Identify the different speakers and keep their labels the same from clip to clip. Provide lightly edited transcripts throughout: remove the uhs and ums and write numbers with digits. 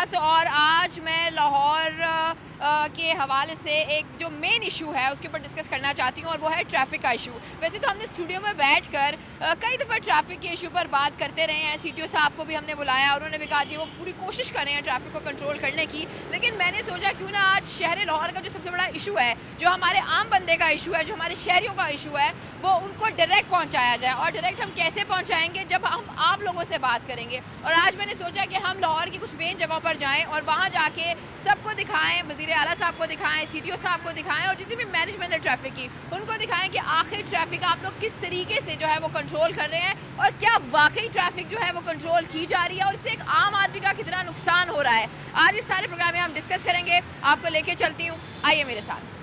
Speaker 1: अब्बास और आज मैं लाहौर के हवाले से एक जो मेन इशू है उसके ऊपर डिस्कस करना चाहती हूँ और वो है ट्रैफिक का इशू। वैसे तो हमने स्टूडियो में बैठकर कई दफ़ा ट्रैफिक के इशू पर बात करते रहे हैं। सीटीओ साहब को भी हमने बुलाया, उन्होंने भी कहा जी वो पूरी कोशिश कर रहे हैं ट्रैफिक को कंट्रोल करने की। लेकिन मैंने सोचा क्यों ना आज शहर लाहौर का जो सबसे बड़ा इशू है, जो हमारे आम बंदे का इशू है, जो हमारे शहरियों का इशू है, वो उनको डायरेक्ट पहुँचाया जाए। और डायरेक्ट हम कैसे पहुँचाएँगे? जब हम आप लोगों से बात करेंगे। और आज मैंने सोचा कि हम लाहौर की कुछ मेन जगहों पर जाएँ और वहाँ जाके सबको दिखाएँ, वज़ीर आला साहब को दिखाएं, सीटीओ साहब को दिखाएं और जितनी भी मैनेजमेंट है ट्रैफिक की उनको दिखाएं कि आखिर ट्रैफिक आप लोग किस तरीके से जो है वो कंट्रोल कर रहे हैं और क्या वाकई ट्रैफिक जो है वो कंट्रोल की जा रही है और इससे एक आम आदमी का कितना नुकसान हो रहा है। आज इस सारे प्रोग्राम में हम डिस्कस करेंगे, आपको लेके चलती हूँ, आइए मेरे साथ।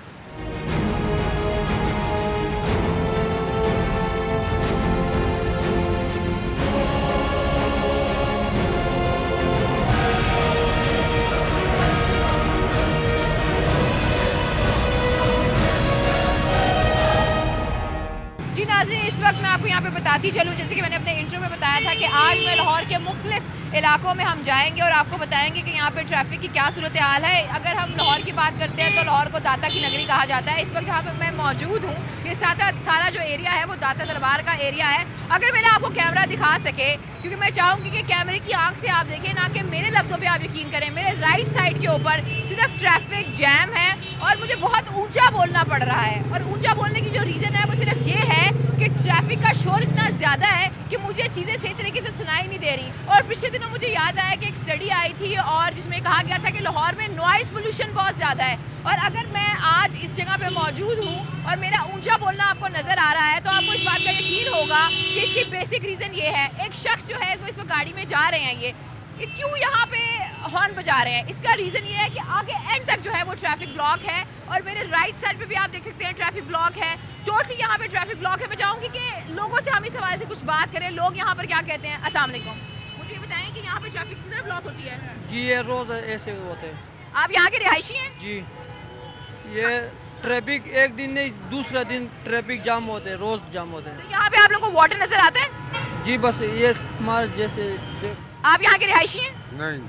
Speaker 1: नाज़रीन, इस वक्त मैं आपको यहाँ पे बताती चलूँ, जैसे कि मैंने अपने इंट्रो में बताया था कि आज मैं लाहौर के मुख्तलिफ इलाकों में हम जाएंगे और आपको बताएंगे कि यहाँ पे ट्रैफिक की क्या सूरत हाल है। अगर हम लाहौर की बात करते हैं तो लाहौर को दाता की नगरी कहा जाता है। इस वक्त यहाँ पे मैं मौजूद हूँ, ये सारा जो एरिया है वो दाता दरबार का एरिया है। अगर मेरा आपको कैमरा दिखा सके, क्योंकि मैं चाहूँगी कि कैमरे की आंख से आप देखें, ना कि मेरे लफ्ज़ों पर आप यकीन करें। मेरे राइट साइड के ऊपर सिर्फ ट्रैफिक जैम है और मुझे बहुत ऊँचा बोलना पड़ रहा है। और ऊँचा बोलने की जो रीज़न है वो सिर्फ ये है कि ट्रैफिक का शोर इतना ज़्यादा है कि मुझे चीज़ें सही तरीके से सुनाई नहीं दे रही। और पिछले दिनों मुझे याद आया कि एक स्टडी आई थी और जिसमें कहा गया था कि लाहौर में नॉइज़ पोल्यूशन बहुत ज़्यादा है। और अगर मैं आज इस जगह पे मौजूद हूँ और मेरा ऊंचा बोलना आपको नज़र आ रहा है तो आपको इस बात का यकीन होगा कि इसकी बेसिक रीज़न ये है। एक शख्स जो है वो इस वक्त गाड़ी में जा रहे हैं, ये क्यों यहाँ पे हॉर्न बजा रहे हैं? इसका रीज़न ये है कि आगे एंड तक जो है वो ट्रैफिक ब्लॉक है और मेरे राइट साइड पे भी आप देख सकते हैं ट्रैफिक ब्लॉक है। टोटली यहाँ पे ट्रैफिक ब्लॉक है। मैं चाहूँगी कि लोगों से हम इस हवाले से कुछ बात करें, लोग यहाँ पर क्या कहते हैं। अस्सलाम वालेकुम, मुझे बताएं कि यहाँ पे ट्रैफिक किस तरह ब्लॉक होती है? जी
Speaker 2: ये रोज़ ऐसे होते हैं।
Speaker 1: आप यहाँ के रिहायशी हैं?
Speaker 2: जी, ये ट्रैफिक एक दिन नहीं दूसरा दिन ट्रैफिक जाम होते हैं, रोज़ जाम होते हैं।
Speaker 1: तो यहाँ पे आप लोगों को वाटर नज़र आता है?
Speaker 2: जी, बस ये हमारे जैसे।
Speaker 1: आप यहाँ के रिहायशी हैं?
Speaker 3: नहीं।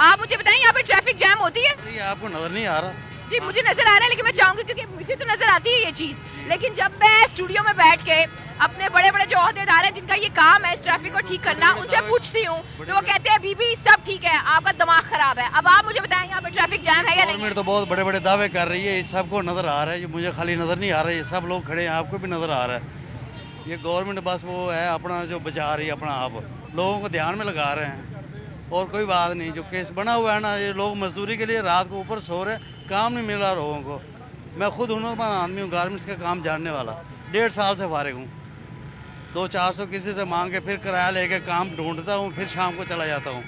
Speaker 1: आप मुझे बताएं यहाँ पे ट्रैफिक जैम होती है?
Speaker 3: ये आपको नजर नहीं आ रहा?
Speaker 1: जी मुझे नजर आ रहा है, लेकिन मैं चाहूंगी, क्योंकि मुझे तो नजर आती है ये चीज़, लेकिन जब मैं स्टूडियो में बैठ के अपने बड़े बड़े जो ओहदेदार हैं जिनका ये काम है इस ट्रैफिक को ठीक करना, उनसे पूछती हूँ तो वो कहते हैं बीबी सब ठीक है, आपका दिमाग खराब है। अब आप मुझे बताएं यहाँ पे ट्रैफिक जैम है या नहीं?
Speaker 3: गवर्नमेंट तो बहुत बड़े बड़े दावे कर रही है, ये सबको नजर आ रहा है, ये मुझे खाली नजर नहीं आ रहा है, ये सब लोग खड़े हैं, आपको भी नजर आ रहा है। ये गवर्नमेंट बस वो है अपना जो बचा रही है, अपना आप लोगों को ध्यान में लगा रहे हैं और कोई बात नहीं। जो केस बना हुआ है ना, ये लोग मजदूरी के लिए रात को ऊपर सो रहे, काम नहीं मिल रहा लोगों को। मैं खुद हुनरमंद आदमी हूँ, गारमेंट्स का काम जानने वाला, 1.5 साल से फारिग हूँ। 200-400 किसी से मांग के फिर किराया लेके काम ढूंढता हूँ, फिर शाम को चला जाता हूँ।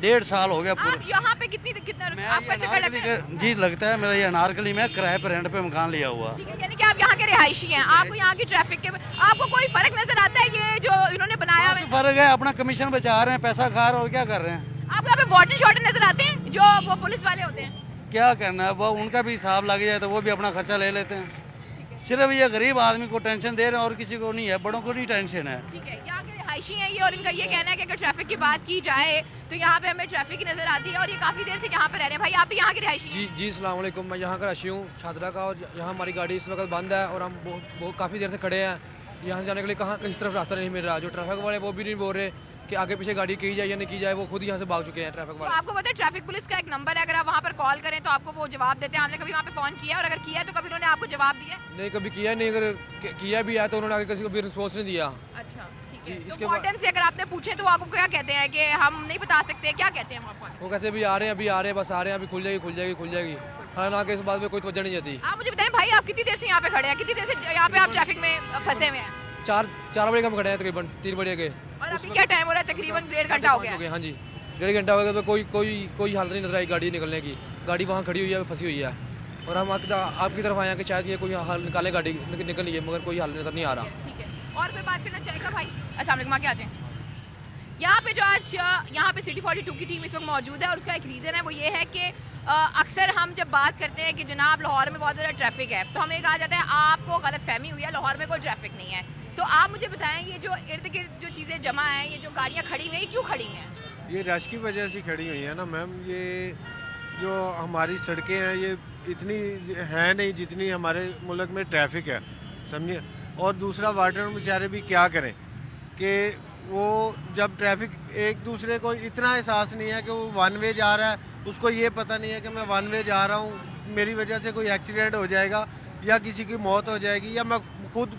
Speaker 3: 1.5 साल हो गया पूरा।
Speaker 1: यहाँ पे कितना आपका चक्कर लगता है?
Speaker 3: जी लगता है मेरा ये अनारकली में किराए पर रेंट पे मकान लिया हुआ।
Speaker 1: यानी कि आप यहाँ के रिहायशी हैं, आपको यहाँ की ट्रैफिक के आपको कोई फर्क नजर आता है? ये जो इन्होंने बनाया है
Speaker 3: फर्क है, अपना कमीशन बचा रहे हैं, पैसा खा रहे हैं और क्या कर रहे हैं।
Speaker 1: आपको यहाँ पे वार्डन शॉर्टन नजर आते हैं जो वो पुलिस वाले होते हैं?
Speaker 3: क्या करना है, वो उनका भी हिसाब लग जाए तो वो भी अपना खर्चा ले लेते हैं। सिर्फ ये गरीब आदमी को टेंशन दे रहे हैं और किसी को नहीं है, बड़ों को नहीं टेंशन है।
Speaker 1: ठीक है, यहाँ के रिहायशी हैं ये और इनका ये कहना है कि अगर ट्रैफिक की बात की जाए तो यहाँ पे हमें ट्रैफिक की नजर आती है और ये काफी देर से यहाँ पे रह रहे हैं। भाई आप भी यहाँ के रिहायशी?
Speaker 4: जी अस्सलाम वालेकुम, मैं यहाँ का रहायशी हूँ छात्रा का, और यहाँ हमारी गाड़ी इस वक्त बंद है और हम बहुत काफ़ी देर से खड़े हैं। यहाँ से जाने के लिए कहाँ किस तरफ रास्ता नहीं मिल रहा। जो ट्रैफिक वाले वो भी नहीं बोल रहे कि आगे पीछे गाड़ी की जाए या नहीं की जाए, वो खुद यहाँ से भाग चुके हैं ट्रैफिक वाले।
Speaker 1: तो आपको पता है ट्रैफिक पुलिस का एक नंबर है, अगर आप वहाँ पर कॉल करें तो आपको वो जवाब देते हैं। आपने कभी वहाँ पे फोन किया और अगर किया है तो कभी उन्होंने आपको जवाब दिया?
Speaker 4: नहीं, कभी किया नहीं, अगर किया भी है तो उन्होंने आगे किसी को भी रिस्पॉन्स नहीं दिया।
Speaker 1: अच्छा
Speaker 4: जी,
Speaker 1: तो
Speaker 4: इसके
Speaker 1: वार्डन से अगर आपने पूछे तो वो आपको क्या कहते हैं कि हम नहीं बता सकते? क्या कहते हैं आपको?
Speaker 4: वो कहते हैं अभी आ रहे हैं, अभी आ रहे हैं, बस आ रहे हैं, अभी खुल जाएगी खुल जाएगी खुल जाएगी। हालांकि इस बात में कोई तवज्जो नहीं जाती।
Speaker 1: आप मुझे बताएं भाई, आप कितनी देर से यहाँ पे खड़े हैं? कितनी देर से यहाँ पे आप ट्रैफिक में फंसे हुए हैं?
Speaker 4: 4 बजे हम खड़े हैं, तकरीबन 3 बजे के।
Speaker 1: और अभी क्या टाइम हो रहा है? तकरीबन 1.5 घंटा हो गया।
Speaker 4: हाँ जी, 1.5 घंटा हो गया तो कोई हालत नहीं नजर आई गाड़ी निकलने की। गाड़ी वहाँ खड़ी हुई है, फंसी हुई है और हम आपकी तरफ आए हैं कि शायद ये कोई हल निकाले, गाड़ी निकल रही है मगर कोई हल नजर नहीं आ रहा।
Speaker 1: ठीक है, और कोई बात करना चाहेगा भाई? अस्सलाम वालेकुम, क्या जाए यहाँ पे जो आज यहाँ पे सिटी 42 की टीम इस वक्त मौजूद है और उसका एक रीज़न है, वो ये है कि अक्सर हम जब बात करते हैं कि जनाब लाहौर में बहुत ज़्यादा ट्रैफिक है तो हमें कहा जाता है आपको गलत फहमी हुई है, लाहौर में कोई ट्रैफिक नहीं है। तो आप मुझे बताएं, ये जो इर्द गिर्द जो चीज़ें जमा है, ये जो गाड़ियाँ खड़ी हुई हैं क्यों खड़ी हुई हैं?
Speaker 5: ये रश की वजह से खड़ी हुई है ना मैम। ये जो हमारी सड़कें हैं ये इतनी हैं नहीं जितनी हमारे मुल्क में ट्रैफिक है, समझिए। और दूसरा वाटर बेचारे भी क्या करें कि वो जब ट्रैफिक एक दूसरे को इतना एहसास नहीं है कि वो वन वे जा रहा है, उसको ये पता नहीं है कि मैं वन वे जा रहा हूँ, मेरी वजह से कोई एक्सीडेंट हो जाएगा या किसी की मौत हो जाएगी या मैं खुद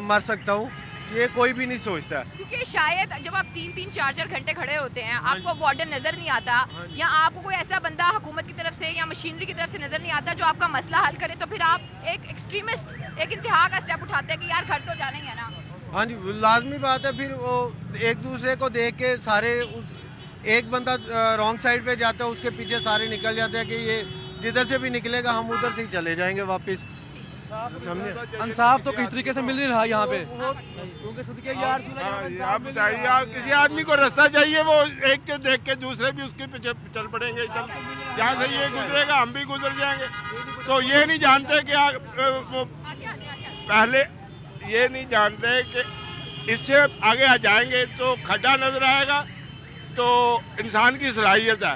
Speaker 5: मर सकता हूँ, ये कोई भी नहीं सोचता।
Speaker 1: क्योंकि शायद जब आप 3-3, 4-4 घंटे खड़े होते हैं, आपको वार्डन नजर नहीं आता, या आपको कोई ऐसा बंदा हुकूमत की तरफ से या मशीनरी की तरफ से नजर नहीं आता जो आपका मसला हल करे, तो फिर आप एक एक्सट्रीमिस्ट, एक इंतहा का स्टेप उठाते हैं कि यार घर तो जाना ही है ना।
Speaker 5: हाँ जी, लाजमी बात है। फिर वो एक दूसरे को देख के सारे, एक बंदा रॉन्ग साइड पे जाता है, उसके पीछे सारे निकल जाते हैं कि ये जिधर से भी निकलेगा हम उधर से ही चले जाएंगे वापस, समझे।
Speaker 4: इंसाफ तो किस तरीके से मिल नहीं रहा यहाँ पे, क्योंकि सदके यार
Speaker 6: आप बताइए, किसी आदमी को रास्ता चाहिए, वो एक के देख के दूसरे भी उसके पीछे चल पड़ेंगे। जहाँ से ये गुजरेगा हम भी गुजर जाएंगे। तो ये नहीं जानते कि वो पहले ये नहीं जानते कि इससे आगे आ जाएंगे तो खड्डा नजर आएगा तो इंसान की सलाहियत है,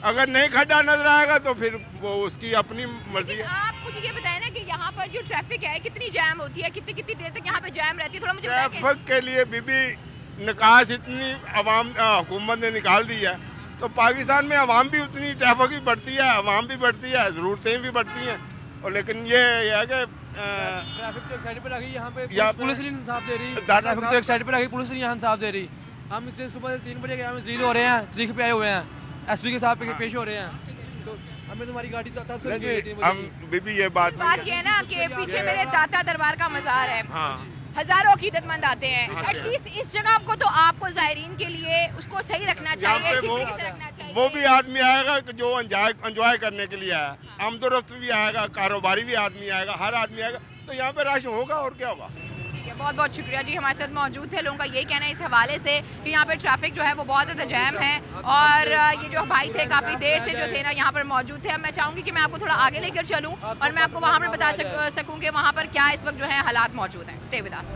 Speaker 6: अगर नहीं खड्डा नजर आएगा तो फिर वो उसकी अपनी मर्जी है।
Speaker 1: आप मुझे ये बताएं ना कि यहाँ पर जो ट्रैफिक है कितनी जैम होती है, कितनी कितनी देर तक यहाँ पे जैम रहती है, थोड़ा मुझे बताएं।
Speaker 6: ट्रैफिक के लिए बीबी निकास इतनी अवाम हुकूमत ने निकाल दी है, तो पाकिस्तान में अवाम भी उतनी, ट्रैफिक भी बढ़ती है, अवाम भी बढ़ती है, ज़रूरतें भी बढ़ती हैं। और लेकिन ये है कि
Speaker 4: ट्रैफिक तो एक साइड पे रखी, यहाँ पे पुलिस नहीं इंसाफ दे रही। ट्रैफिक तो एक साइड पे रखी, पुलिस नहीं यहाँ इंसाफ दे रही। हम इतने सुबह से 3 बजे हम रील हो रहे हैं, तरीक पे आए हुए हैं, एसपी के साथ पेश हो रहे हैं, तो हमें तुम्हारी गाड़ी तो तब से
Speaker 6: हम बीबी ये बात
Speaker 1: ये है ना कि पीछे मेरे दाता दरबार का मज़ार है,
Speaker 6: हाँ,
Speaker 1: हजारों अकीदतमंद आते हैं। एटलीस्ट इस जगह को तो आपको ज़ायरीन के लिए उसको सही रखना चाहिए, ठीक तरीके से रखना चाहिए।
Speaker 6: वो भी आदमी आएगा जो एंजॉय करने के लिए आया, आमदोरफ्त भी आएगा, कारोबारी भी आदमी आएगा, हर आदमी आएगा, तो यहाँ पे रश होगा और क्या होगा।
Speaker 1: बहुत बहुत शुक्रिया जी, हमारे साथ मौजूद थे। लोगों का यही कहना है इस हवाले से कि यहाँ पे ट्रैफिक जो है वो बहुत ज़्यादा जैम है, और ये जो भाई थे काफ़ी देर से जो थे ना यहाँ पर मौजूद थे। अब मैं चाहूँगी कि मैं आपको थोड़ा आगे लेकर चलूँ और मैं आपको वहाँ पर बता सकूँ कि वहाँ पर क्या इस वक्त जो है हालात मौजूद हैं। Stay with us.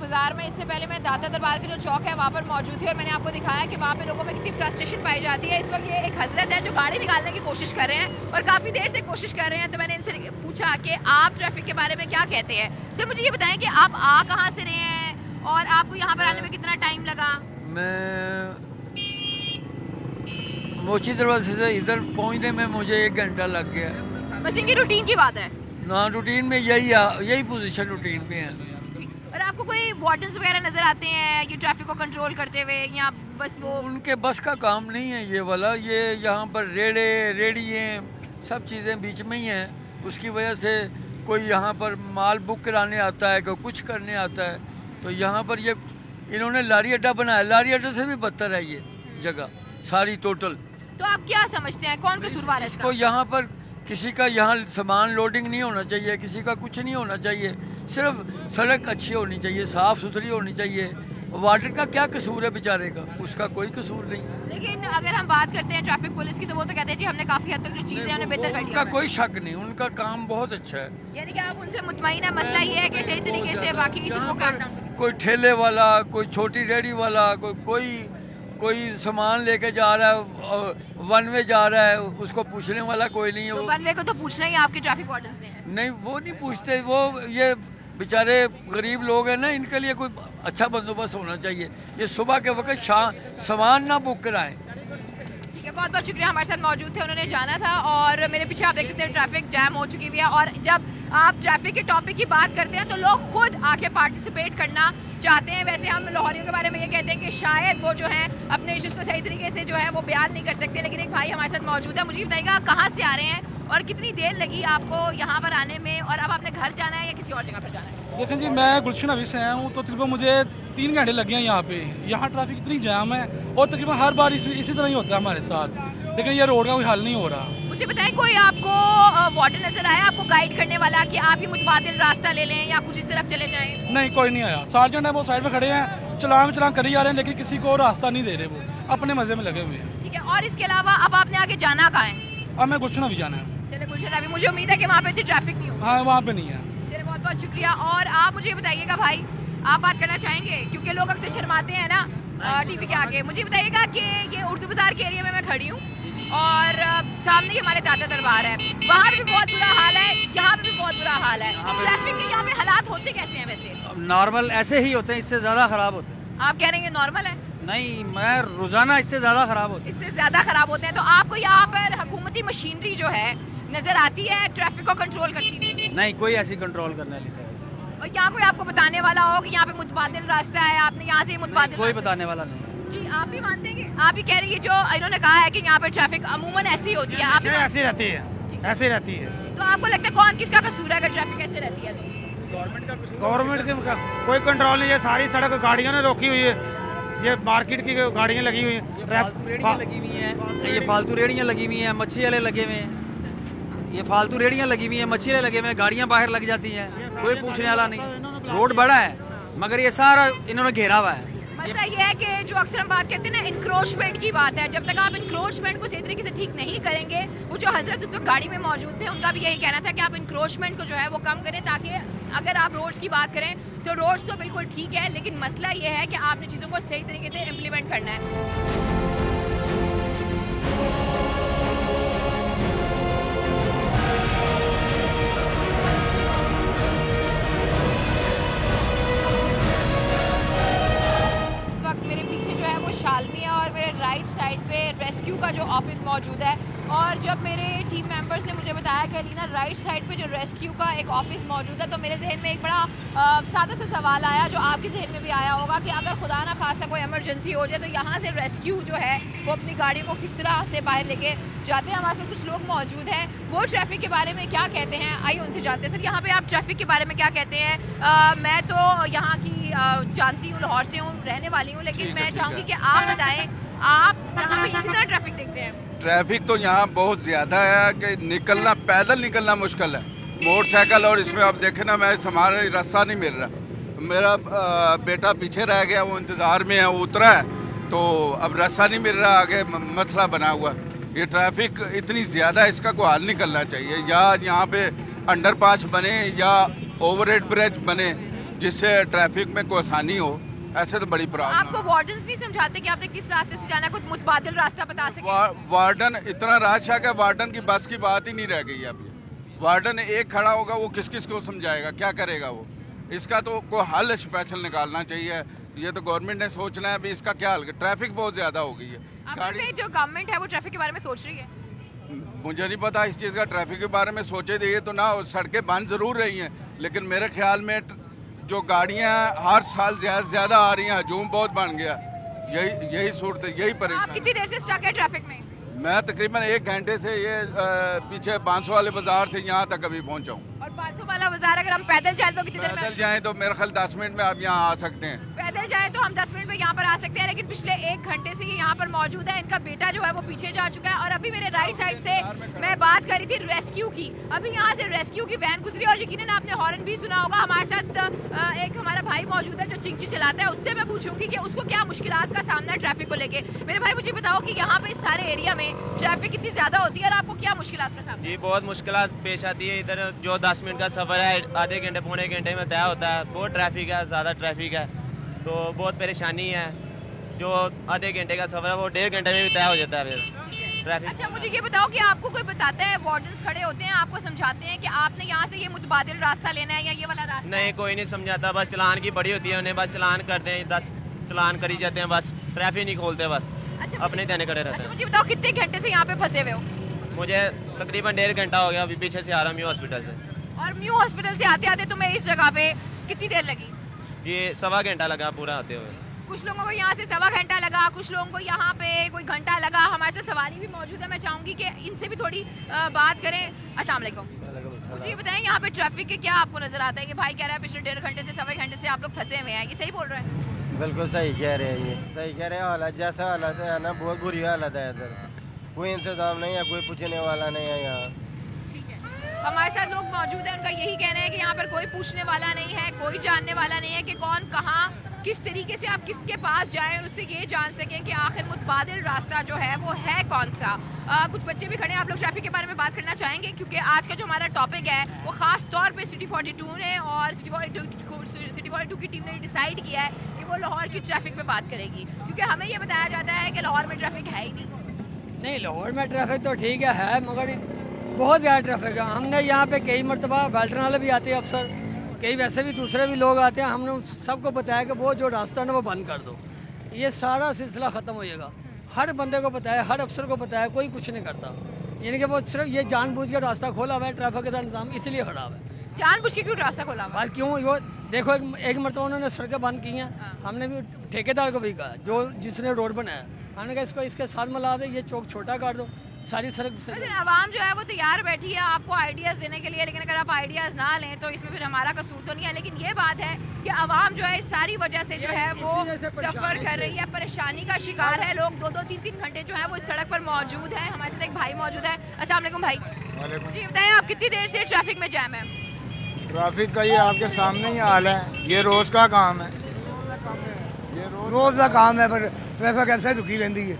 Speaker 1: बाजार में, इससे पहले मैं दाता दरबार के जो चौक है वहाँ पर मौजूद थी और मैंने आपको दिखाया कि वहाँ पे लोगों में कितनी फ्रस्ट्रेशन पाई जाती है। इस वक्त ये एक हजरत है जो गाड़ी निकालने की कोशिश कर रहे हैं और काफ़ी देर से कोशिश कर रहे हैं, तो मैंने इनसे पूछा कि आप ट्रैफिक के बारे में क्या कहते हैं। सर मुझे ये बताएं कि आप आ कहाँ से रहे हैं और आपको यहाँ पर आने में कितना टाइम लगा?
Speaker 2: मैं मोची दरवाजे से इधर पहुँचने में मुझे 1 घंटा लग गया।
Speaker 1: बस इनकी रूटीन की बात है
Speaker 2: ना, रूटीन में यही पोजीशन रूटीन में है।
Speaker 1: और आपको कोई वार्डन्स वगैरह नजर आते हैं ये ट्रैफिक को कंट्रोल करते हुए, या बस वो
Speaker 2: उनके बस का काम नहीं है ये वाला। ये यहाँ पर रेड़ियाँ सब चीज़ें बीच में ही हैं, उसकी वजह से कोई यहाँ पर माल बुक कराने आता है, कोई कुछ करने आता है, तो यहाँ पर ये इन्होंने लारी अड्डा बनाया। लारी अड्डे से भी बदतर है ये जगह सारी टोटल।
Speaker 1: तो आप क्या समझते हैं कौन कसूरवार है इसका?
Speaker 2: इसको यहाँ पर किसी का यहाँ सामान लोडिंग नहीं होना चाहिए, किसी का कुछ नहीं होना चाहिए, सिर्फ सड़क अच्छी होनी चाहिए, साफ़ सुथरी होनी चाहिए। वाटर का क्या कसूर है बेचारे का? उसका कोई कसूर नहीं।
Speaker 1: लेकिन अगर हम बात करते हैं ट्रैफिक पुलिस की तो वो तो कहते हैं जी हमने काफ़ी हद तक जो चीज़ें हमने बेहतर कर दी।
Speaker 2: उनका कोई शक नहीं, उनका काम बहुत अच्छा है।
Speaker 1: यानी कि आप उनसे मुतमईन है, मसला ये है कि सही तरीके से बाकी चीज़ों को
Speaker 2: कोई ठेले वाला, कोई छोटी रेहड़ी वाला, कोई सामान लेके जा रहा है, वन वे जा रहा है, उसको पूछने वाला कोई नहीं है।
Speaker 1: तो वन वे को तो पूछना ही आपके ट्रैफिक वार्डन से है।
Speaker 2: नहीं, वो नहीं पूछते। वो ये बेचारे गरीब लोग हैं ना, इनके लिए कोई अच्छा बंदोबस्त होना चाहिए। ये सुबह के वक्त सामान ना बुक कराएं।
Speaker 1: ठीक है, बहुत बहुत शुक्रिया, हमारे साथ मौजूद थे, उन्होंने जाना था। और मेरे पीछे आप देख सकते हैं ट्रैफिक जैम हो चुकी हुई है, और जब आप ट्रैफिक के टॉपिक की बात करते हैं तो लोग खुद आके पार्टिसिपेट करना चाहते हैं। वैसे हम लाहौरियों के बारे में ये कहते हैं कि शायद वो जो है अपने इश्यूज़ को सही तरीके से जो है वो बयान नहीं कर सकते, लेकिन एक भाई हमारे साथ मौजूद है। मुझे बताइएगा कहाँ से आ रहे हैं और कितनी देर लगी आपको यहाँ पर आने में, और अब आपने घर जाना है या किसी और जगह पर जाना है?
Speaker 7: देखें जी, मैं गुलशन अभी से आया हूँ, तो तकरीबन मुझे 3 घंटे लगे हैं यहाँ पे। यहाँ ट्रैफिक इतनी जाम है और तकरीबन हर बार इसी तरह ही होता है हमारे साथ, लेकिन ये रोड का कोई हल नहीं हो रहा।
Speaker 1: मुझे बताएं कोई आपको वार्डन नजर आया आपको गाइड करने वाला कि आप ये मुतबादिल रास्ता ले लें या कुछ इस तरफ चले जाएं?
Speaker 7: नहीं, कोई नहीं आया। सार्जेंट है वो साइड में खड़े हैं, चलान कर ही जा रहे हैं, लेकिन किसी को रास्ता नहीं दे रहे, वो अपने मजे में लगे हुए हैं।
Speaker 1: ठीक है, और इसके अलावा अब आपने आगे जाना कहाँ है?
Speaker 7: अब मैं गुलशन अभी जाना है।
Speaker 1: चलिए गुलशन अभी, मुझे उम्मीद है कि वहाँ पे इतनी ट्रैफिक नहीं होगी।
Speaker 7: हाँ, वहाँ पे नहीं है।
Speaker 1: चलिए बहुत बहुत शुक्रिया। और आप मुझे बताइएगा भाई, आप बात करना चाहेंगे क्योंकि लोग अक्सर शर्माते हैं ना टीवी के आगे। मुझे बताइएगा कि ये उर्दू बाजार के एरिया में मैं खड़ी हूँ और सामने ही हमारे ताता दरबार है, वहाँ पे भी बहुत बुरा हाल है, यहाँ पे भी बहुत बुरा हाल है। ट्रैफिक के यहाँ पे हालात होते कैसे हैं वैसे?
Speaker 8: नॉर्मल ऐसे ही होते हैं, इससे ज़्यादा ख़राब होते हैं।
Speaker 1: आप कह रहे हैं नॉर्मल है?
Speaker 8: नहीं, मैं रोज़ाना इससे ज़्यादा ख़राब होते हैं।
Speaker 1: इससे ज़्यादा ख़राब होते हैं। तो आपको यहाँ पर हुकूमती मशीनरी जो है नज़र आती है ट्रैफिक को कंट्रोल करती?
Speaker 8: नहीं, कोई ऐसी कंट्रोल करने वाली नहीं।
Speaker 1: और यहाँ कोई आपको बताने वाला हो कि यहाँ पे मुतबादिल रास्ता है, आपने यहाँ से मुतबादिल?
Speaker 8: कोई बताने वाला नहीं।
Speaker 1: जी, आप भी मानते हैं कि आप भी कह रही है जो इन्होंने कहा है कि यहाँ पे ट्रैफिक अमूमन ऐसी होती है, आप
Speaker 9: ऐसी रहती है, ऐसी रहती है।
Speaker 1: तो आपको लगता है कौन किसका कसूर है अगर ट्रैफिक ऐसे रहती है? तो
Speaker 9: गवर्नमेंट का कोई कंट्रोल नहीं है, सारी सड़क गाड़ियों ने रोकी हुई है, ये मार्केट की गाड़ियाँ लगी हुई हैं,
Speaker 8: रेड़ियाँ लगी हुई हैं, ये फालतू रेड़ियाँ लगी हुई हैं, मच्छी वाले लगे हुए हैं, ये फालतू रेड़ियाँ लगी हुई हैं, मच्छी वाले लगे हुए हैं, गाड़ियाँ बाहर लग जाती हैं, कोई पूछने वाला नहीं। रोड बड़ा है मगर ये सारा इन्होंने घेरा हुआ है।
Speaker 1: मसला ये है कि जो अक्सर हम बात करते हैं ना इंक्रोचमेंट की बात है, जब तक आप इंक्रोचमेंट को सही तरीके से ठीक नहीं करेंगे, वो जो हजरत उस वक्त गाड़ी में मौजूद थे उनका भी यही कहना था कि आप इंक्रोचमेंट को जो है वो कम करें, ताकि अगर आप रोड्स की बात करें तो रोड्स तो बिल्कुल ठीक है, लेकिन मसला ये है कि आपने चीज़ों को सही तरीके से इम्प्लीमेंट करना है। शालमी है और मेरे राइट साइड पे रेस्क्यू का जो ऑफिस मौजूद है, और जब मेरे टीम मेंबर्स ने मुझे बताया कि अलीना राइट साइड पे जो रेस्क्यू का एक ऑफिस मौजूद है, तो मेरे जहन में एक बड़ा सादा सा सवाल आया जो आपके जहन में भी आया होगा कि अगर खुदा ना खास्ता कोई इमरजेंसी हो जाए तो यहाँ से रेस्क्यू जो है वो अपनी गाड़ी को किस तरह से बाहर लेके जाते हैं। हमारे साथ कुछ लोग मौजूद हैं, वो ट्रैफिक के बारे में क्या कहते हैं, आइए उनसे जानते हैं। सर, यहाँ पे आप ट्रैफिक के बारे में क्या कहते हैं? मैं तो यहाँ की जानती हूँ, लाहौर से हूँ, रहने वाली हूँ, लेकिन मैं चाहूँगी कि आप बताएं, आप यहाँ पे इसी तरह ट्रैफिक देखते हैं?
Speaker 6: ट्रैफिक तो यहाँ बहुत ज़्यादा है कि निकलना, पैदल निकलना मुश्किल है, मोटरसाइकिल और इसमें आप देखें ना, मैं हमारे रास्ता नहीं मिल रहा। मेरा बेटा पीछे रह गया, वो इंतज़ार में है, वो उतरा है तो अब रास्ता नहीं मिल रहा, आगे मसला बना हुआ। ये ट्रैफिक इतनी ज़्यादा, इसका कोई हल निकलना चाहिए, या यहाँ पे अंडरपास बने या ओवरहेड ब्रिज बने जिससे ट्रैफिक में कोई आसानी हो। ऐसे तो बड़ी प्रॉब्लम।
Speaker 1: आपको वार्डन्स नहीं समझाते कि आपने किस रास्ते से जाना है, कुछ मुतबादिल रास्ता बता सके?
Speaker 6: वार्डन इतना रश है कि वार्डन की बस की बात ही नहीं रह गई है अब। वार्डन एक खड़ा होगा, वो किस किस को समझाएगा, क्या करेगा वो? इसका तो कोई हल स्पेशल निकालना चाहिए। ये तो गवर्नमेंट ने सोचना है अभी इसका क्या हल। ट्रैफिक बहुत ज्यादा हो गई है।
Speaker 1: जो गवर्नमेंट है वो ट्रैफिक के बारे में सोच रही है?
Speaker 6: मुझे नहीं पता इस चीज़ का, ट्रैफिक के बारे में सोचे थे तो ना, सड़कें बंद जरूर रही हैं, लेकिन मेरे ख्याल में जो गाड़ियां हर साल ज्यादा आ रही हैं, हजूम बहुत बन गया। यही सूरत है, यही परेशानी।
Speaker 1: आप कितनी देर से स्टक है ट्रैफिक में?
Speaker 6: मैं तकरीबन 1 घंटे से ये पीछे 500 वाले बाजार से यहाँ तक अभी पहुँचा हूँ।
Speaker 1: और 500 वाला बाजार अगर हम पैदल जाए तो कितनी देर में?
Speaker 6: पैदल जाएं तो मेरे ख्याल 10 मिनट में आप यहाँ आ सकते हैं।
Speaker 1: पैदल जाए तो हम 10 मिनट में यहाँ पर आ सकते हैं, लेकिन पिछले 1 घंटे से ये यहाँ पर मौजूद है। इनका बेटा जो है वो पीछे जा चुका है। और अभी मेरे राइट साइड से मैं बात कर रही थी रेस्क्यू की, अभी यहाँ से रेस्क्यू की वैन गुजरी और यकीनन आपने हॉर्न भी सुना होगा। हमारे साथ एक हमारा भाई मौजूद है जो चिंची चलाता है, उससे मैं पूछूंगी कि उसको क्या मुश्किलात का सामना है ट्रैफिक को लेके। मेरे भाई मुझे बताओ कि यहाँ पे इस सारे एरिया में ट्रैफिक कितनी ज्यादा होती है और आपको क्या मुश्किलात का सामना?
Speaker 10: जी, बहुत मुश्किलात पेश आती है। इधर जो 10 मिनट का सफर है आधे घंटे पौने घंटे में तय होता है। बहुत ट्रैफिक है, ज़्यादा ट्रैफिक है, तो बहुत परेशानी है। जो आधे घंटे का सफर है वो 1.5 घंटे में भी तय हो जाता है फिर ट्रैफिक।
Speaker 1: अच्छा, मुझे ये बताओ कि आपको कोई बताता है, वार्डन्स खड़े होते हैं, आपको समझाते हैं कि आपने यहाँ से ये मुतबादिल रास्ता लेना है या ये वाला रास्ता?
Speaker 10: नहीं, कोई नहीं समझाता, बस चलान की बड़ी होती है, उन्हें बस चलान करते हैं, 10 चलान करी जाते हैं, बस ट्रैफिक नहीं खोलते, बस अपने देने खड़े रहते हैं।
Speaker 1: मुझे बताओ कितने घंटे से यहाँ पे फंसे हुए हो?
Speaker 10: मुझे तकरीबन 1.5 घंटा हो गया, अभी पीछे से आ रहा हूँ म्यू हॉस्पिटल से।
Speaker 1: और म्यू हॉस्पिटल से आते आते तुम्हें इस जगह पे कितनी देर लगी?
Speaker 10: ये 1.25 घंटा लगा पूरा आते हुए।
Speaker 1: कुछ लोगों को यहाँ से 1.25 घंटा लगा, कुछ लोगों को यहाँ पे कोई घंटा लगा। हमारे साथ सवारी भी मौजूद है, मैं चाहूँगी कि इनसे भी थोड़ी बात करें। अस्सलाम वालेकुम। मुझे ये बताएं, यहाँ पे ट्रैफिक के क्या आपको नजर आता है? ये भाई कह रहा है पिछले 1.5 घंटे से 1.25 घंटे से आप लोग फंसे हुए हैं, ये सही बोल रहे हैं?
Speaker 11: बिल्कुल सही कह रहे हैं, ये सही कह रहे हैं। हालत जैसा हालत है ना, बहुत बुरी हालत है इधर, कोई इंतजाम नहीं है, कोई पूछने वाला नहीं है यहाँ।
Speaker 1: ठीक है, हमारे साथ लोग मौजूद हैं, उनका यही कहना है कि यहाँ पर कोई पूछने वाला नहीं है, कोई जानने वाला नहीं है कि कौन कहाँ किस तरीके से आप किसके पास जाएं और उससे ये जान सकें कि आखिर मुतबादिल रास्ता जो है वो है कौन सा। कुछ बच्चे भी खड़े हैं, आप लोग ट्रैफिक के बारे में बात करना चाहेंगे क्योंकि आज का जो हमारा टॉपिक है वो ख़ास तौर पे सिटी 42 ने और सिटी 42 की टीम ने डिसाइड किया है कि वो लाहौर की ट्रैफिक पे बात करेगी, क्योंकि हमें ये बताया जाता है कि लाहौर में ट्रैफिक है ही नहीं।
Speaker 12: लाहौर में ट्रैफिक तो ठीक है मगर बहुत ज़्यादा ट्रैफिक है। हमने यहाँ पे कई मरतबा वेल्टन वाले भी आते हैं अफसर, कई वैसे भी दूसरे भी लोग आते हैं, हमने सबको बताया कि वो जो रास्ता है ना वो बंद कर दो, ये सारा सिलसिला ख़त्म हो जाएगा। हर बंदे को पता है, हर अफसर को पता है, कोई कुछ नहीं करता। यानी कि वो सिर्फ ये जानबूझ के रास्ता खोला हुआ है, ट्रैफिक का निज़ाम इसलिए खराब है।
Speaker 1: जानबूझ के क्यों रास्ता खोला हुआ है?
Speaker 12: क्यों वो देखो एक मरतबा उन्होंने सड़कें बंद की हैं, हमने भी ठेकेदार को भी कहा जो जिसने रोड बनाया, हमने कहा इसको इसके साथ मिला दे, ये चौक छोटा कर दो, सारी सड़क से।
Speaker 1: आवाम जो है वो तैयार बैठी है आपको आइडियाज़ देने के लिए, लेकिन अगर आप आइडियाज़ ना लें तो इसमें फिर हमारा कसूर तो नहीं है। लेकिन ये बात है कि आवाम जो है इस सारी वजह से जो है वो सफ़र कर रही है, परेशानी का शिकार है। लोग 2-2, 3-3 घंटे जो है वो इस सड़क पर मौजूद है। हमारे साथ एक भाई मौजूद है। अस्सलाम वालेकुम भाई, जी बताएं आप कितनी देर से ट्रैफिक में जैम है?
Speaker 13: ट्रैफिक का ये आपके सामने ही हाल है, ये रोज़ का काम है, ये रोज़ का काम है। पर ट्रैफिक ऐसे रुकी रहती है,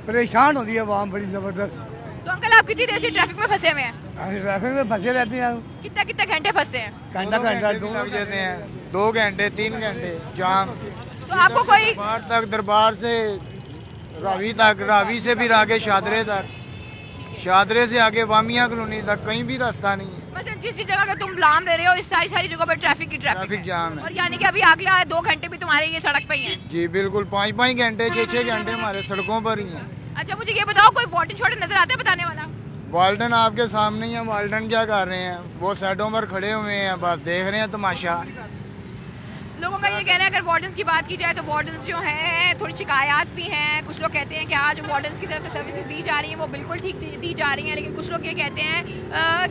Speaker 13: परेशान होती है आवाम बड़ी ज़बरदस्त।
Speaker 1: तो अंकल आप कितनी देर से ट्रैफिक में फंसे हुए हैं?
Speaker 13: ट्रैफिक में फंसे रहते हैं।
Speaker 1: कितने घंटे फंसते हैं?
Speaker 13: घंटा 2 लग जाते हैं, 2 घंटे 3 घंटे जाम।
Speaker 1: तो आपको कोई
Speaker 13: दरबार से रावी तक, रावी से भी आगे शादरे तक, शादरे से आगे वामिया कॉलोनी तक कहीं भी रास्ता नहीं है।
Speaker 1: मतलब जिस जगह का तुम नाम ले रहे हो इस सारी जगह पर ट्रैफिक
Speaker 13: जाम है।
Speaker 1: और यानी कि अभी अगला 2 घंटे भी तुम्हारे ये सड़क पे ही हैं?
Speaker 13: जी बिल्कुल, 5-5 घंटे 6-6 घंटे हमारे सड़कों पर ही हैं।
Speaker 1: अच्छा मुझे ये बताओ, कोई वार्डन छोटे नजर आता है बताने वाला?
Speaker 13: वार्डन आपके सामने ही है। वार्डन क्या कर रहे हैं, वो साइडों पर खड़े हुए हैं, बस देख रहे हैं तमाशा।
Speaker 1: लोगों का ये कहना है अगर वार्डन्स की बात की जाए तो वार्डन्स जो हैं थोड़ी शिकायत भी हैं। कुछ लोग कहते हैं कि आज वार्डन्स की तरफ से सर्विसेज दी जा रही हैं वो बिल्कुल ठीक दी जा रही हैं, लेकिन कुछ लोग ये कहते हैं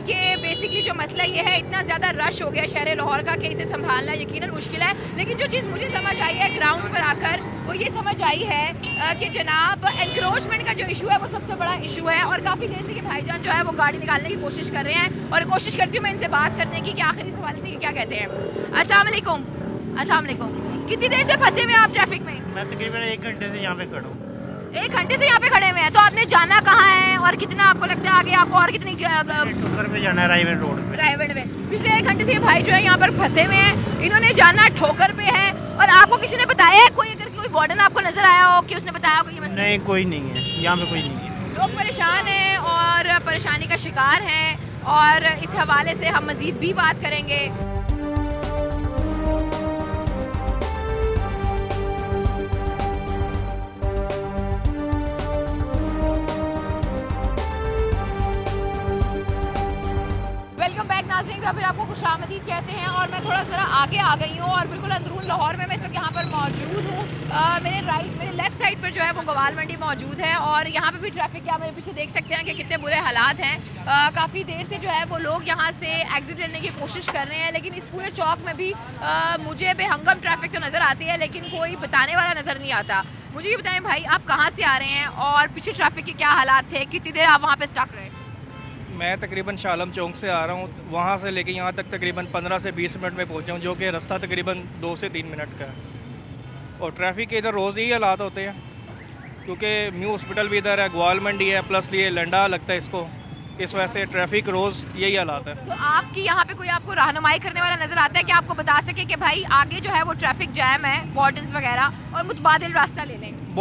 Speaker 1: कि बेसिकली जो मसला ये है इतना ज़्यादा रश हो गया शहर लाहौर का कि इसे संभालना यकीनन मुश्किल है। लेकिन जो चीज़ मुझे समझ आई है ग्राउंड पर आकर वो ये समझ आई है कि जनाब एनक्रोचमेंट का जो इशू है वो सबसे बड़ा इशू है। और काफ़ी देर से कि भाईजान जो है वो गाड़ी निकालने की कोशिश कर रहे हैं और कोशिश करती हूँ मैं इनसे बात करने की कि आखिर इस हवाले से ये क्या कहते हैं। अस्सलाम वालेकुम। अस्सलाम वालेकुम। कितनी देर से फंसे हुए आप ट्रैफिक में?
Speaker 14: मैं तकरीबन 1 घंटे से यहाँ पे खड़ा हूँ।
Speaker 1: 1 घंटे से यहाँ पे खड़े हुए हैं, तो आपने जाना कहाँ है और कितना आपको लगता है आगे आपको और कितनी
Speaker 14: ठोकर पे जाना है? रायवेंड रोड पे।
Speaker 1: रायवेंड में पिछले 1 घंटे से ये भाई जो है यहाँ पर फंसे हुए हैं, इन्होंने जाना ठोकर पे है। और आपको किसी ने बताया है, कोई अगर कोई वार्डन आपको नजर आया हो कि उसने बताया हो कि ये मसला?
Speaker 14: नहीं, कोई नहीं है यहाँ पे, कोई नहीं है।
Speaker 1: लोग परेशान हैं और परेशानी का शिकार हैं और इस हवाले से हम मजीद भी बात करेंगे। फिर आपको खुशामदीद कहते हैं और मैं थोड़ा ज़रा आगे आ गई हूँ और बिल्कुल अंदरून लाहौर में मैं इस वक्त यहाँ पर मौजूद हूँ। मेरे लेफ़्ट साइड पर जो है वो गवाल मंडी मौजूद है और यहाँ पे भी ट्रैफिक क्या मेरे पीछे देख सकते हैं कि कितने बुरे हालात हैं। काफ़ी देर से जो है वो लोग यहाँ से एग्जिट लेने की कोशिश कर रहे हैं, लेकिन इस पूरे चौक में भी मुझे बेहंगम ट्रैफिक तो नज़र आती है लेकिन कोई बताने वाला नज़र नहीं आता। मुझे ये बताएं भाई, आप कहाँ से आ रहे हैं और पीछे ट्रैफिक के क्या हालात थे, कितनी देर आप वहाँ पर स्टक रहे?
Speaker 15: मैं तकरीबन शालम चौक से आ रहा हूँ, वहाँ से लेके यहाँ तक तकरीबन 15 से 20 मिनट में पहुँचा हूँ, जो कि रास्ता तकरीबन 2 से 3 मिनट का है। और ट्रैफिक के इधर रोज़ यही हालात होते हैं क्योंकि न्यू हॉस्पिटल भी इधर है, ग्वाल मंडी है, प्लस ये लंडा लगता है इसको, इस वजह से ट्रैफिक रोज़ यही हालात है।
Speaker 1: तो आपकी यहाँ पे कोई आपको रहनुमाई करने वाला नज़र आता है कि आपको बता सके कि भाई आगे जो है वो ट्रैफिक जैम है, वार्डन्स वगैरह, और मुतबादिल रास्ता ले लें?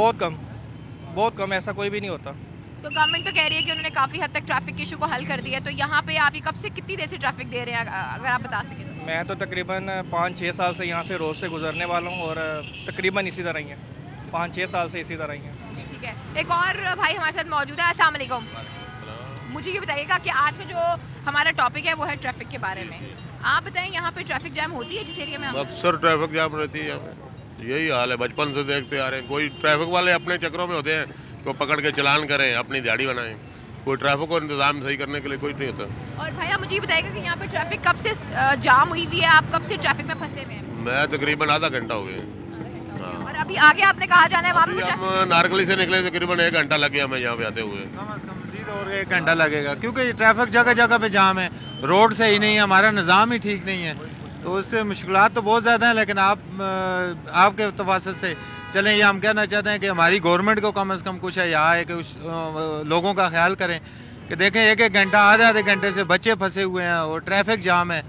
Speaker 15: बहुत कम, ऐसा कोई भी नहीं होता।
Speaker 1: तो गवर्नमेंट तो कह रही है कि उन्होंने काफ़ी हद तक ट्रैफिक इशू को हल कर दिया है, तो यहाँ पे आप कब से कितनी देर से ट्रैफिक दे रहे हैं अगर आप बता सकें तो?
Speaker 15: मैं तो तकरीबन 5-6 साल से यहाँ से रोज़ से गुजरने वाला हूँ और तकरीबन इसी तरह ही है, 5-6 साल से इसी तरह ही है।
Speaker 1: ठीक है, एक और भाई हमारे साथ मौजूद है। अस्सलाम वालेकुम। मुझे ये बताइएगा कि आज का जो हमारा टॉपिक है वो है ट्रैफिक के बारे में। आप बताएं यहाँ पे ट्रैफिक जैम होती है जिस एरिया में?
Speaker 6: अक्सर ट्रैफिक जैम रहती है यहाँ पे, यही हाल है, बचपन से देखते आ रहे हैं। कोई ट्रैफिक वाले अपने चक्रों में होते हैं तो पकड़ के चलान करें, अपनी दिहाड़ी बनाएं, कोई ट्रैफिक को इंतजाम सही करने के लिए कोई नहीं होता।
Speaker 1: और भाई आप मुझे ये बताइएगा कि यहाँ पे ट्रैफिक कब से जाम हुई हुई है, आप कब से ट्रैफिक में फंसे हुए हैं?
Speaker 6: मैं तकरीबन आधा घंटा हो गया।
Speaker 1: और अभी आगे आपने कहा जाना है?
Speaker 6: हम नारकली से निकले तकरीबन 1 घंटा लग गया हमें यहाँ पे आते हुए।
Speaker 16: और 1 घंटा लगेगा क्योंकि ट्रैफिक जगह जगह पे जाम है, रोड सही नहीं है, हमारा निज़ाम ही ठीक नहीं है। तो उससे मुश्किलात तो बहुत ज़्यादा हैं, लेकिन आपके तवासत से चलें, ये हम कहना चाहते हैं कि हमारी गवर्नमेंट को कम से कम कुछ है यहाँ है कि लोगों का ख्याल करें कि देखें एक घंटा आधे घंटे से बच्चे फंसे हुए हैं और ट्रैफिक जाम है,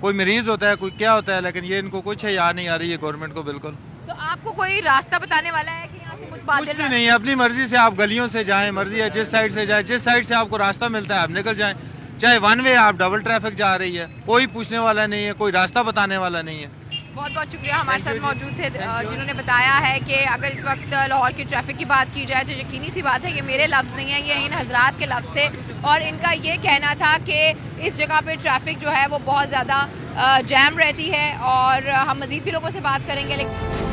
Speaker 16: कोई मरीज़ होता है, कोई क्या होता है, लेकिन ये इनको कुछ है याद नहीं आ रही है गवर्नमेंट को बिल्कुल।
Speaker 1: तो आपको कोई रास्ता बताने वाला है कि यहाँ से मुतबादिल?
Speaker 16: कुछ भी नहीं है, अपनी मर्जी से आप गलियों से जाएं, मर्जी है जिस साइड से जाए, जिस साइड से आपको रास्ता मिलता है आप निकल जाएं, चाहे वन वे आप डबल ट्रैफिक जा रही है, कोई पूछने वाला नहीं है, कोई रास्ता बताने वाला नहीं है।
Speaker 1: बहुत बहुत शुक्रिया, हमारे साथ मौजूद थे जिन्होंने बताया है कि अगर इस वक्त लाहौर की ट्रैफिक की बात की जाए तो यकीनी सी बात है कि मेरे लफ्ज़ नहीं है, ये इन हजरात के लफ्ज़ थे और इनका ये कहना था कि इस जगह पे ट्रैफिक जो है वो बहुत ज़्यादा जैम रहती है और हम मज़ीद भी लोगों से बात करेंगे। लेकिन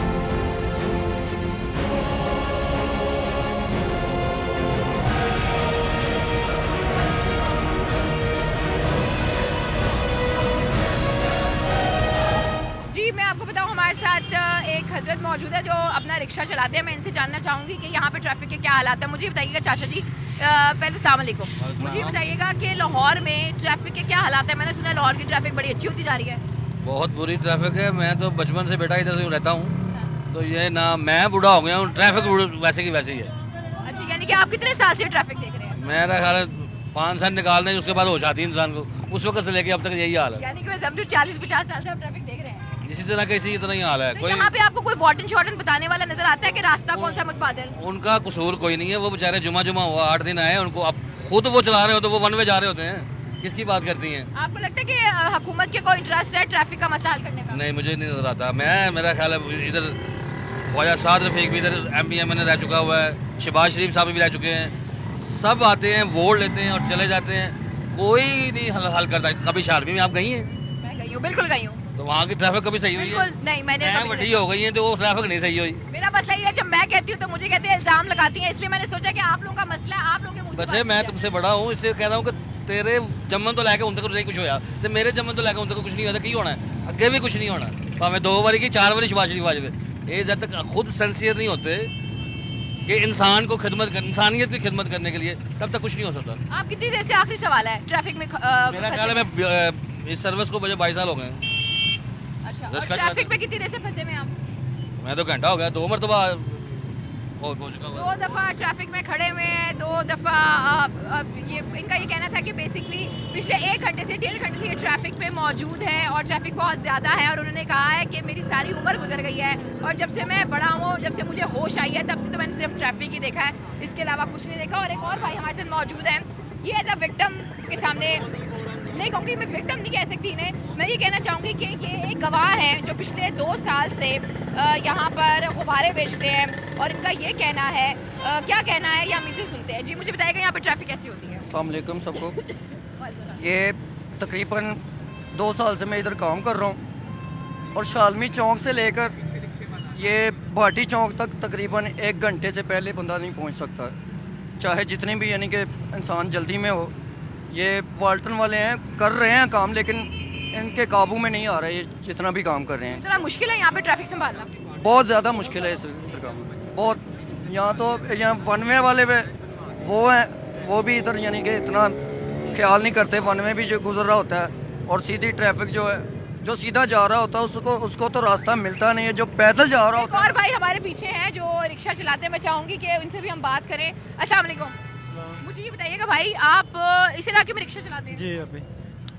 Speaker 1: मैं आपको बताऊं हमारे साथ एक हजरत मौजूद है जो अपना रिक्शा चलाते हैं। मैं इनसे जानना चाहूँगी कि यहाँ पे ट्रैफिक के क्या हालात है। मुझे बताइएगा चाचा जी, पहले अस्सलाम वालेकुम, मुझे बताइएगा कि लाहौर में ट्रैफिक के क्या हालात है। मैंने सुना है लाहौर की ट्रैफिक बड़ी अच्छी होती जा रही है।
Speaker 17: बहुत बुरी ट्रैफिक है, मैं तो बचपन से बेटा इधर से रहता हूँ, तो ये ना मैं बूढ़ा हो गया हूँ, ट्रैफिक वैसे की वैसे ही है।
Speaker 1: अच्छा, यानी कि आप कितने साल से ट्रैफिक देख रहे हैं?
Speaker 17: मेरा ख्याल है 5 साल निकालने उसके बाद होश आती है इंसान को, उस वक्त से लेके अब तक यही हाल है।
Speaker 1: यानी कि समझो 40-50 साल से आप ट्रैफिक देख रहे हैं।
Speaker 17: इसी तरह का इसी तरह ही हाल है।
Speaker 1: तो
Speaker 17: कोई
Speaker 1: यहाँ पे आपको कोई वार्डन शॉर्डन बताने वाला नजर आता है कि रास्ता कौन सा मुतबादिल?
Speaker 17: उनका कसूर कोई नहीं है, वो बेचारे जुमा हुआ 8 दिन आए, उनको अब खुद वो चला रहे हो तो वो वन वे जा रहे होते हैं, किसकी बात करती हैं?
Speaker 1: आपको लगता है कि हुकूमत के कोई इंटरेस्ट है ट्रैफिक का मसला हल करने का?
Speaker 17: नहीं, मुझे नहीं नजर आता। मेरा ख्याल है इधर ख्वाजा साद रफीक भी इधर MPM रह चुका हुआ है, शहबाज शरीफ साहब भी रह चुके हैं, सब आते हैं वोट लेते हैं और चले जाते हैं, कोई नहीं हल करता। कभी शारमी में आप गई हैं?
Speaker 1: मैं गई हूँ, बिल्कुल गई हूँ।
Speaker 17: तो वहाँ की ट्रैफिक कभी सही हुई है?
Speaker 1: नहीं, मैंने
Speaker 17: बड़ी हो गई है तो वो ट्रैफिक नहीं सही हुई।
Speaker 1: मेरा मसला ये है, जब मैं कहती हूँ तो मुझे कहते हैं इल्जाम लगाती हैं, इसलिए मैंने सोचा कि आप लोगों का मसला है, आप लोगों के मुंह से
Speaker 17: बच्चे मैं तुमसे बड़ा हूँ, इससे कह रहा हूँ कि तेरे जम्मन तो लेके उन तक नहीं कुछ होया, तो मेरे जम्मन तो लेके उन तक कुछ नहीं होता, की होना है अगे भी कुछ नहीं होना। भावें 2 बारी की 4 बारी शहबाज शरीफ आ जाए, ये जब तक खुद सिंसियर नहीं होते कि इंसान को इंसानियत की खिदमत करने के लिए, तब तक कुछ नहीं हो सकता।
Speaker 1: आप कितनी देर से, आखिरी सवाल है, ट्रैफिक में
Speaker 17: मेरा ख्याल है मैं इस सर्विस को मुझे 22 साल हो गए।
Speaker 1: अच्छा, और ट्रैफिक में कितनी देर से फंसे में आप?
Speaker 17: मैं तो घंटा हो गया, 2 मरतबा हो चुका।
Speaker 1: 2 दफ़ा ट्रैफिक में खड़े हुए हैं, 2 दफ़ा ये इनका ये कहना था कि बेसिकली पिछले 1 घंटे से 1.5 घंटे से ये ट्रैफिक पे मौजूद है और ट्रैफिक बहुत ज़्यादा है और उन्होंने कहा है कि मेरी सारी उम्र गुजर गई है और जब से मैं बड़ा हूँ, जब से मुझे होश आई है, तब से तो मैंने सिर्फ ट्रैफिक ही देखा है, इसके अलावा कुछ नहीं देखा। और एक और भाई हमारे साथ मौजूद है, ये एज अ विक्टिम के सामने नहीं कहूँगी, मैं विक्टिम नहीं कह सकती इन्हें, मैं ये कहना चाहूँगी कि ये एक गवाह हैं जो पिछले 2 साल से यहाँ पर गुब्बारे बेचते हैं और इनका ये कहना है, क्या कहना है ये हम इसे सुनते हैं। जी मुझे बताइएगा यहाँ पर ट्रैफिक कैसी होती है?
Speaker 18: अस्सलाम वालेकुम सबको। ये तकरीबन 2 साल से मैं इधर काम कर रहा हूँ और शालमी चौक से लेकर ये भाटी चौक तक तकरीबन 1 घंटे से पहले बंदा नहीं पहुँच सकता, चाहे जितनी भी यानी कि इंसान जल्दी में हो। ये वाल्टन वाले हैं, कर रहे हैं काम, लेकिन इनके काबू में नहीं आ रहा है, ये जितना भी काम कर रहे हैं।
Speaker 1: इतना मुश्किल है यहाँ पे ट्रैफिक संभालना?
Speaker 18: बहुत ज़्यादा मुश्किल है इधर काम, बहुत। यहाँ तो यहाँ वन वे वाले वो हैं, वो भी इधर यानी कि इतना ख्याल नहीं करते, वन वे भी जो गुजर रहा होता है और सीधी ट्रैफिक जो है, जो सीधा जा रहा होता है उसको तो रास्ता मिलता नहीं है, जो पैदल जा रहा होता है।
Speaker 1: और भाई हमारे पीछे हैं जो रिक्शा चलाते हैं, मैं चाहूँगी कि उनसे भी हम बात करें। अस्सलाम वालेकुम, मुझे ये बताइएगा भाई, आप इस इलाके में रिक्शा चलाते हैं?
Speaker 19: जी। अभी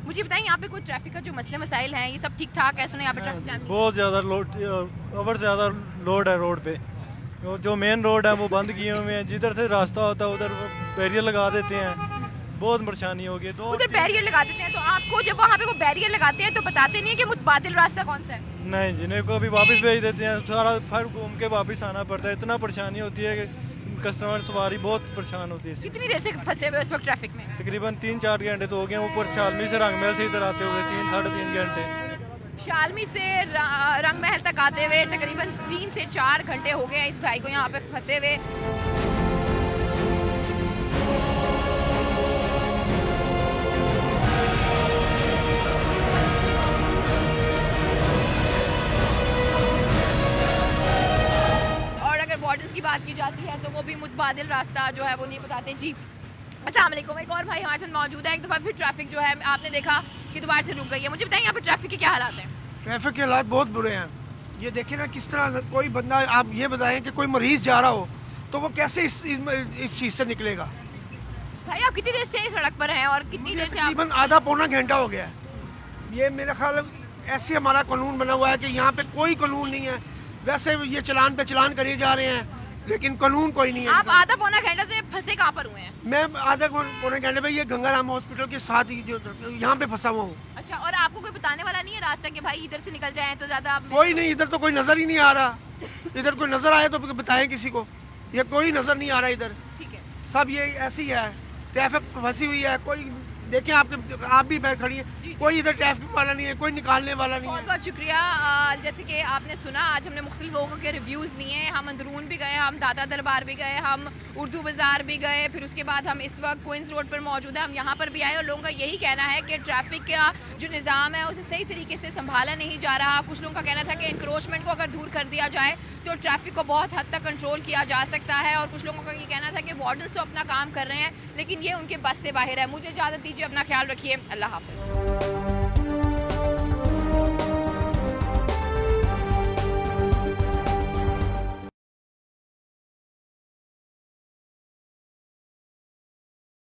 Speaker 1: मुझे बताइए यहाँ पे कोई ट्रैफिक का जो मसले मसाइल हैं ये सब ठीक ठाक है? सुने यहाँ पे ट्रैफिक जाम
Speaker 19: बहुत ज़्यादा ज़्यादा लोड है रोड पे, जो मेन रोड है वो बंद किए हुए हैं, जिधर से रास्ता होता है उधर बैरियर लगा देते हैं, बहुत परेशानी होगी। तो
Speaker 1: उधर बैरियर लगा देते हैं, तो आपको जब वहाँ पे वो बैरियर लगाते हैं तो बताते नहीं है कि मुतबादिल रास्ता कौन सा है?
Speaker 19: नहीं, जिन्हें को अभी वापस भेज देते हैं, सारा फिर घूम के वापस आना पड़ता है, इतना परेशानी होती है कि कस्टमर सवारी बहुत परेशान होती है।
Speaker 1: कितनी देर से फंसे हुए इस वक्त ट्रैफिक में?
Speaker 19: तकरीबन 3-4 घंटे तो हो गए, ऊपर शालमी से रंगमहल से इधर आते हुए 3-3.5 घंटे।
Speaker 1: शालमी से रंग महल तक आते हुए तकरीबन 3 से 4 घंटे हो गए हैं इस भाई को यहाँ पे फंसे हुए। और अगर वार्डन्स की बात की जाती है तो वो भी मुतबादिल रास्ता जो है वो नहीं बताते। जी अस्सलाम वालेकुम। एक और भाई हमारे साथ मौजूद है। एक दफ़ा फिर ट्रैफिक जो है आपने देखा कि दोबारा से रुक गई है। मुझे बताएं यहाँ पे ट्रैफिक के क्या हालात हैं?
Speaker 20: ट्रैफिक के हालात बहुत बुरे हैं। ये देखिए ना किस तरह कोई बंदा, आप ये बताएं कि कोई मरीज जा रहा हो तो वो कैसे इस चीज़ से निकलेगा।
Speaker 1: भाई आप कितनी देर से सड़क पर हैं और कितनी देर से आप?
Speaker 20: तकरीबन आधा पौना घंटा हो गया है। ये मेरा ख्याल ऐसे हमारा कानून बना हुआ है कि यहाँ पे कोई कानून नहीं है। वैसे ये चलान पे चलान करे जा रहे हैं लेकिन कानून कोई नहीं है।
Speaker 1: आप आधा पौना घंटा से फंसे कहाँ पर हुए हैं?
Speaker 20: मैं आधा पौने घंटे में ये गंगाराम हॉस्पिटल के साथ ही जो यहाँ पे फंसा हुआ हूँ।
Speaker 1: अच्छा, और आपको कोई बताने वाला नहीं है रास्ता कि भाई इधर से निकल जाएं तो ज्यादा?
Speaker 20: कोई नहीं, इधर तो कोई नजर ही नहीं आ रहा। इधर कोई नजर आए तो बताएं किसी को। ये कोई नजर नहीं आ रहा इधर।
Speaker 1: ठीक है,
Speaker 20: सब ये ऐसी है, ट्रैफिक फंसी हुई है। कोई देखें आप भी बैठ खड़ी है, कोई इधर ट्रैफिक वाला नहीं है, कोई निकालने वाला नहीं है।
Speaker 1: बहुत बहुत शुक्रिया। जैसे कि आपने सुना, आज हमने मुख्तलिफ लोगों के रिव्यूज़ लिए। हम अंदरून भी गए, हम दादा दरबार भी गए, हम उर्दू बाज़ार भी गए, फिर उसके बाद हम इस वक्त क्वींस रोड पर मौजूद है। हम यहाँ पर भी आए और लोगों का यही कहना है कि ट्रैफिक का जो निज़ाम है उसे सही तरीके से संभाला नहीं जा रहा। कुछ लोगों का कहना था कि इंक्रोचमेंट को अगर दूर कर दिया जाए तो ट्रैफिक को बहुत हद तक कंट्रोल किया जा सकता है, और कुछ लोगों का ये कहना था कि वार्डन्स तो अपना काम कर रहे हैं लेकिन ये उनके बस से बाहर है। मुझे इजाज़त दीजिए, अपना ख्याल रखिए, अल्लाह हाफ़िज़।